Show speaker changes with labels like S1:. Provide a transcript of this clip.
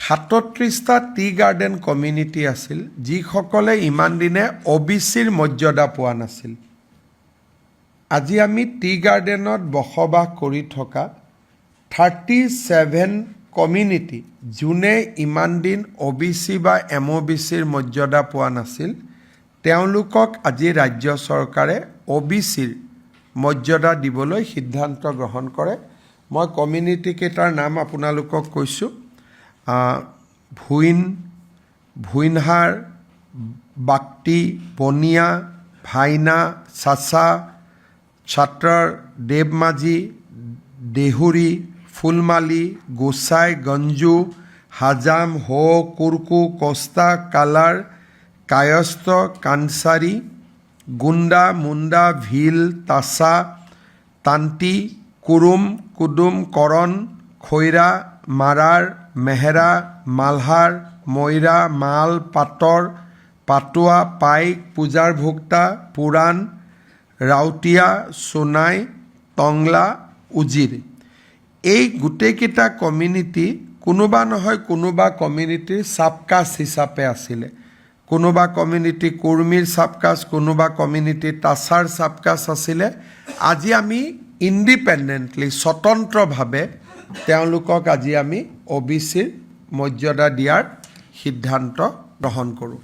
S1: 37টা tea garden community আছিল যিসকলে ইমান দিনে OBCৰ মৰ্যাদা পোৱা নাছিল। আজি আমি টি গাৰ্ডেনত বসবাস কৰি থকা 37 কমিউনিটি যোনে ইমান দিন OBC বা MOBCৰ মৰ্যাদা পোৱা নাছিল তেওঁলোকক আজি ৰাজ্য চৰকাৰে OBCৰ মৰ্যাদা দিবলৈ সিদ্ধান্ত গ্ৰহণ কৰে। মই কমিউনিটি কেইটাৰ নাম আপোনালোকক কৈছোঁ। ভুইনহাৰ, বাক্তি, বনিয়া, ভাইনা, চাচা, ছাত্ৰৰ, দেৱমাঝি, দেহুৰী, ফুলমালি, গোসাই, গঞ্জু, হাজাম, হো, কুৰকু, কষ্টা, কালাৰ, কায়স্থ, কানসাৰী, গুণ্ডা, মুণ্ডা, ভিল, তাছা, তান্তি, কুৰুম, কুদুম, কৰণ, খৈৰা, মাৰাৰ, মেহেৰা, মালহাৰ, মৈৰা, মাল, পাটৰ, পাটুৱা, পাইক, পূজাৰ ভোক্তা, পুৰাণ, ৰাউতীয়া, সোনাই, টংলা, উজিৰ। এই গোটেইকেইটা কমিউনিটি কোনোবা নহয় কোনোবা কমিউনিটিৰ চাবকাষ্ট হিচাপে আছিলে। কোনোবা কমিউনিটি কুৰ্মীৰ চাবকাষ্ট, কোনোবা কমিউনিটি তাছাৰ চাবকাষ্ট আছিলে। আজি আমি ইণ্ডিপেণ্ডেণ্টলি স্বতন্ত্ৰভাৱে তেওঁলোকক আজি আমি OBCৰ মৰ্যাদা দিয়াৰ সিদ্ধান্ত গ্ৰহণ কৰোঁ।